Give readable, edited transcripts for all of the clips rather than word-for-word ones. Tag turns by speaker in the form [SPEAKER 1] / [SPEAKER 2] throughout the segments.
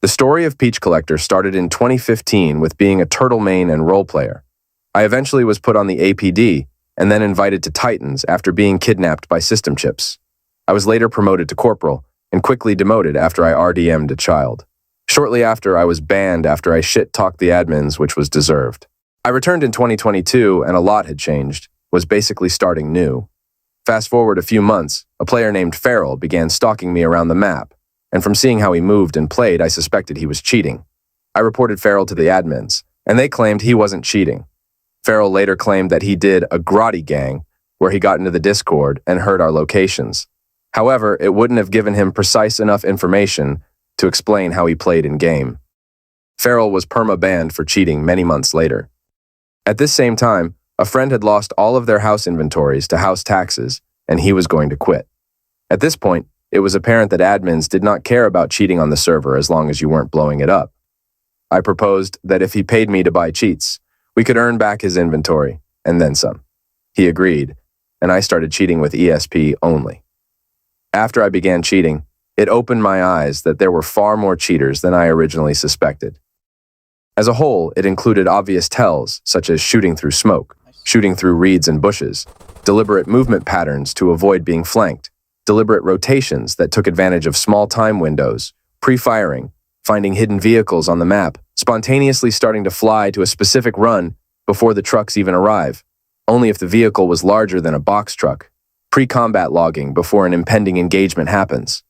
[SPEAKER 1] The story of Peach Collector started in 2015 with being a turtle main and role player. I eventually was put on the APD and then invited to Titans after being kidnapped by system chips. I was later promoted to corporal and quickly demoted after I RDM'd a child. Shortly after, I was banned after I shit-talked the admins, which was deserved. I returned in 2022 and a lot had changed, was basically starting new. Fast forward a few months, a player named Feral began stalking me around the map, and from seeing how he moved and played, I suspected he was cheating. I reported Feral to the admins, and they claimed he wasn't cheating. Feral later claimed that he did a grotty gang, where he got into the Discord and heard our locations. However, it wouldn't have given him precise enough information to explain how he played in-game. Feral was perma-banned for cheating many months later. At this same time, a friend had lost all of their house inventories to house taxes, and he was going to quit. At this point, it was apparent that admins did not care about cheating on the server as long as you weren't blowing it up. I proposed that if he paid me to buy cheats, we could earn back his inventory, and then some. He agreed, and I started cheating with ESP only. After I began cheating, it opened my eyes that there were far more cheaters than I originally suspected. As a whole, it included obvious tells, such as shooting through smoke, shooting through reeds and bushes, deliberate movement patterns to avoid being flanked, deliberate rotations that took advantage of small time windows, pre-firing, finding hidden vehicles on the map, spontaneously starting to fly to a specific run before the trucks even arrive, only if the vehicle was larger than a box truck, pre-combat logging before an impending engagement happens.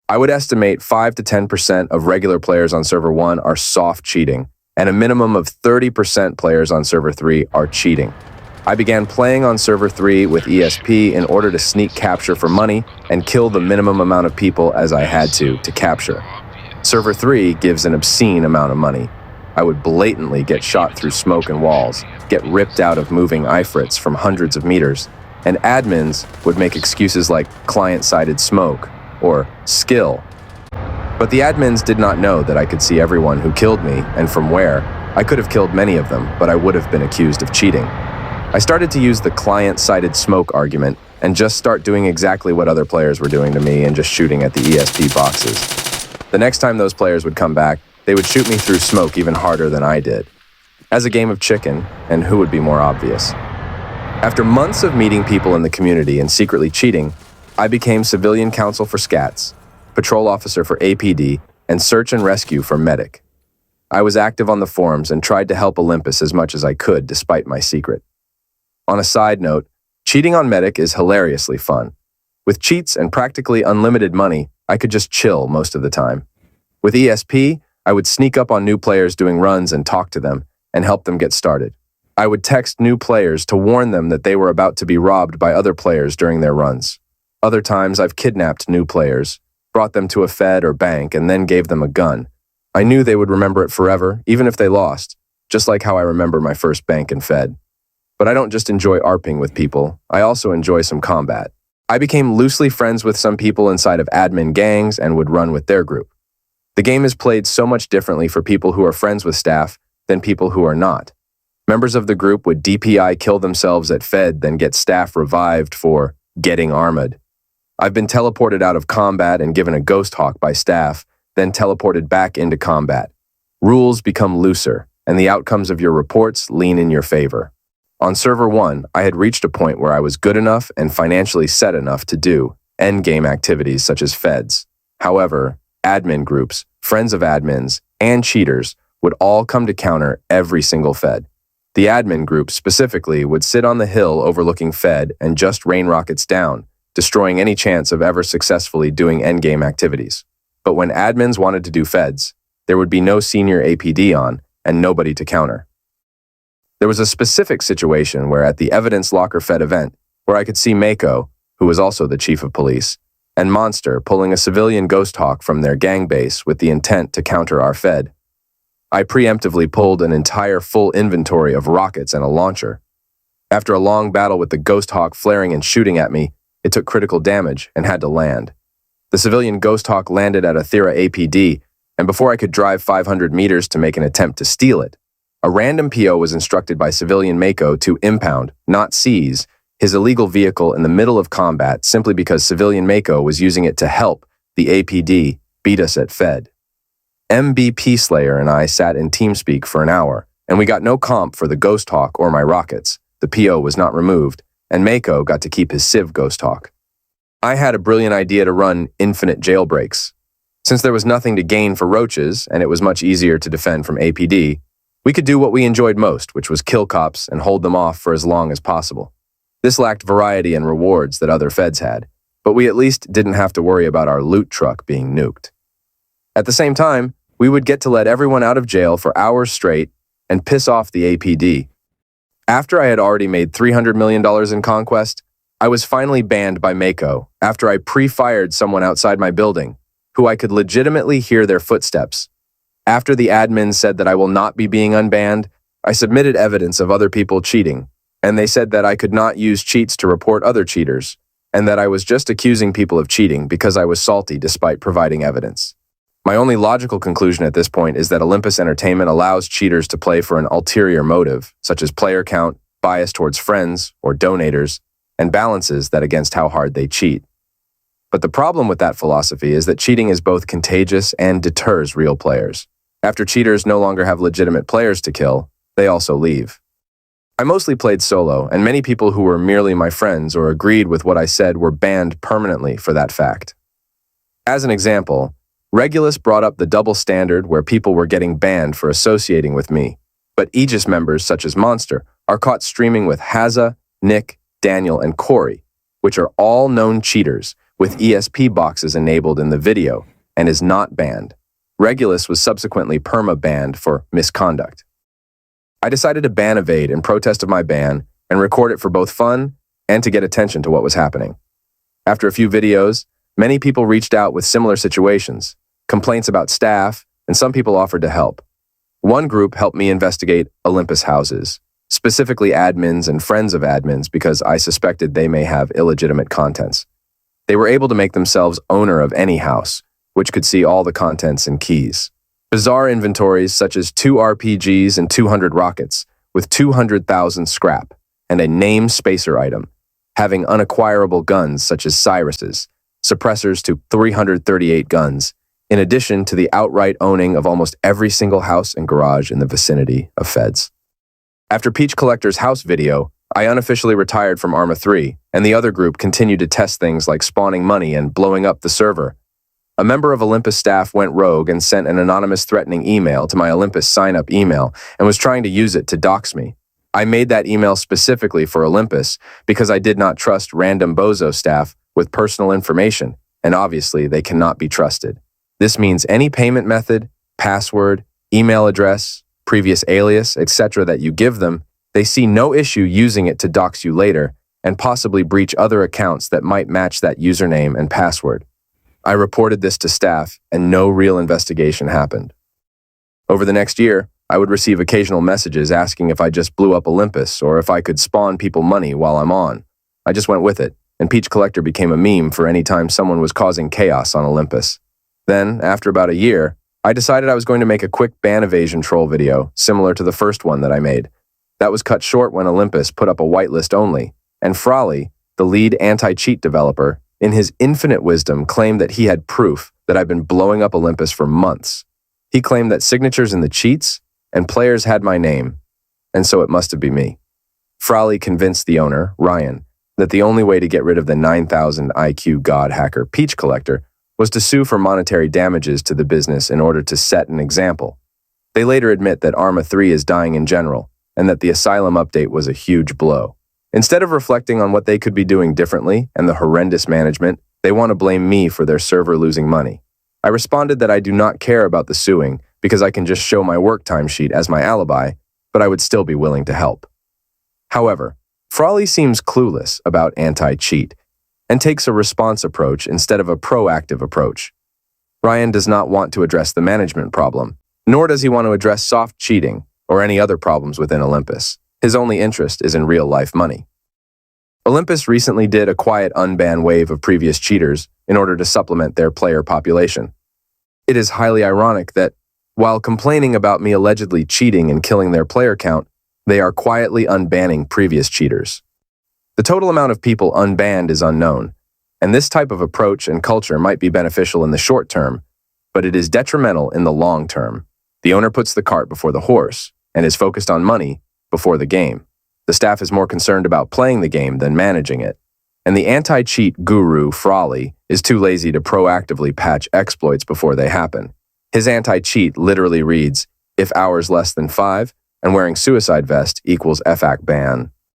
[SPEAKER 1] I would estimate 5 to 10% of regular players on Server 1 are soft cheating, and a minimum of 30% players on Server 3 are cheating. I began playing on Server 3 with ESP in order to sneak capture for money and kill the minimum amount of people as I had to capture. Server 3 gives an obscene amount of money. I would blatantly get shot through smoke and walls, get ripped out of moving ifrits from hundreds of meters, and admins would make excuses like client-sided smoke or skill. But the admins did not know that I could see everyone who killed me and from where. I could have killed many of them, but I would have been accused of cheating. I started to use the client-sided smoke argument and just start doing exactly what other players were doing to me and just shooting at the ESP boxes. The next time those players would come back, they would shoot me through smoke even harder than I did. As a game of chicken, and who would be more obvious? After months of meeting people in the community and secretly cheating, I became civilian counsel for SCATs, patrol officer for APD, and search and rescue for medic. I was active on the forums and tried to help Olympus as much as I could despite my secret. On a side note, cheating on medic is hilariously fun. With cheats and practically unlimited money, I could just chill most of the time. With ESP, I would sneak up on new players doing runs and talk to them and help them get started. I would text new players to warn them that they were about to be robbed by other players during their runs. Other times, I've kidnapped new players, brought them to a Fed or bank, and then gave them a gun. I knew they would remember it forever, even if they lost, just like how I remember my first bank and Fed. But I don't just enjoy ARPing with people, I also enjoy some combat. I became loosely friends with some people inside of admin gangs and would run with their group. The game is played so much differently for people who are friends with staff than people who are not. Members of the group would DPI kill themselves at Fed, then get staff revived for getting armored. I've been teleported out of combat and given a ghost hawk by staff, then teleported back into combat. Rules become looser, and the outcomes of your reports lean in your favor. On Server 1, I had reached a point where I was good enough and financially set enough to do endgame activities such as Feds. However, admin groups, friends of admins, and cheaters would all come to counter every single Fed. The admin group specifically would sit on the hill overlooking Fed and just rain rockets down, destroying any chance of ever successfully doing endgame activities. But when admins wanted to do Feds, there would be no senior APD on and nobody to counter. There was a specific situation where at the Evidence Locker Fed event, where I could see Mako, who was also the chief of police, and Monster pulling a civilian ghost hawk from their gang base with the intent to counter our Fed. I preemptively pulled an entire full inventory of rockets and a launcher. After a long battle with the ghost hawk flaring and shooting at me, it took critical damage and had to land. The civilian ghost hawk landed at a Thera APD, and before I could drive 500 meters to make an attempt to steal it, a random PO was instructed by civilian Mako to impound, not seize, his illegal vehicle in the middle of combat simply because civilian Mako was using it to help the APD beat us at Fed. MVP Slayer and I sat in TeamSpeak for an hour, and we got no comp for the Ghost Hawk or my rockets. The PO was not removed, and Mako got to keep his Civ Ghost Hawk. I had a brilliant idea to run infinite jailbreaks. Since there was nothing to gain for roaches, and it was much easier to defend from APD, we could do what we enjoyed most, which was kill cops and hold them off for as long as possible. This lacked variety and rewards that other feds had, but we at least didn't have to worry about our loot truck being nuked. At the same time, we would get to let everyone out of jail for hours straight and piss off the APD. After I had already made $300 million in Conquest, I was finally banned by Mako after I pre-fired someone outside my building, who I could legitimately hear their footsteps. After the admin said that I will not be being unbanned, I submitted evidence of other people cheating, and they said that I could not use cheats to report other cheaters, and that I was just accusing people of cheating because I was salty despite providing evidence. My only logical conclusion at this point is that Olympus Entertainment allows cheaters to play for an ulterior motive, such as player count, bias towards friends or donators, and balances that against how hard they cheat. But the problem with that philosophy is that cheating is both contagious and deters real players. After cheaters no longer have legitimate players to kill, they also leave. I mostly played solo, and many people who were merely my friends or agreed with what I said were banned permanently for that fact. As an example, Regulus brought up the double standard where people were getting banned for associating with me, but Aegis members such as Monster are caught streaming with Haza, Nick, Daniel, and Corey, which are all known cheaters with ESP boxes enabled in the video and is not banned. Regulus was subsequently perma-banned for misconduct. I decided to ban Evade in protest of my ban and record it for both fun and to get attention to what was happening. After a few videos, many people reached out with similar situations, complaints about staff, and some people offered to help. One group helped me investigate Olympus houses, specifically admins and friends of admins because I suspected they may have illegitimate contents. They were able to make themselves owner of any house, which could see all the contents and keys. Bizarre inventories such as 2 RPGs and 200 rockets, with 200,000 scrap, and a name spacer item, having unacquirable guns such as Cyrus's, suppressors to 338 guns, in addition to the outright owning of almost every single house and garage in the vicinity of feds. After Peach Collector's house video, I unofficially retired from Arma 3, and the other group continued to test things like spawning money and blowing up the server. A member of Olympus staff went rogue and sent an anonymous threatening email to my Olympus sign-up email and was trying to use it to dox me. I made that email specifically for Olympus because I did not trust random bozo staff with personal information, and obviously they cannot be trusted. This means any payment method, password, email address, previous alias, etc. that you give them, they see no issue using it to dox you later and possibly breach other accounts that might match that username and password. I reported this to staff, and no real investigation happened. Over the next year, I would receive occasional messages asking if I just blew up Olympus or if I could spawn people money while I'm on. I just went with it, and Peach Collector became a meme for any time someone was causing chaos on Olympus. Then, after about a year, I decided I was going to make a quick ban evasion troll video, similar to the first one that I made. That was cut short when Olympus put up a whitelist only, and Frawley, the lead anti-cheat developer, in his infinite wisdom claimed that he had proof that I'd been blowing up Olympus for months. He claimed that signatures in the cheats and players had my name, and so it must have been me. Frawley convinced the owner, Ryan, that the only way to get rid of the 9,000 IQ god hacker Peach Collector was to sue for monetary damages to the business in order to set an example. They later admit that Arma 3 is dying in general, and that the Asylum update was a huge blow. Instead of reflecting on what they could be doing differently and the horrendous management, they want to blame me for their server losing money. I responded that I do not care about the suing because I can just show my work timesheet as my alibi, but I would still be willing to help. However, Frawley seems clueless about anti-cheat and takes a response approach instead of a proactive approach. Ryan does not want to address the management problem, nor does he want to address soft cheating or any other problems within Olympus. His only interest is in real-life money. Olympus recently did a quiet unban wave of previous cheaters in order to supplement their player population. It is highly ironic that, while complaining about me allegedly cheating and killing their player count, they are quietly unbanning previous cheaters. The total amount of people unbanned is unknown, and this type of approach and culture might be beneficial in the short term, but it is detrimental in the long term. The owner puts the cart before the horse and is focused on money before the game. The staff is more concerned about playing the game than managing it. And the anti-cheat guru, Frawley, is too lazy to proactively patch exploits before they happen. His anti-cheat literally reads, if hours less than 5 and wearing suicide vest equals FAQ ban.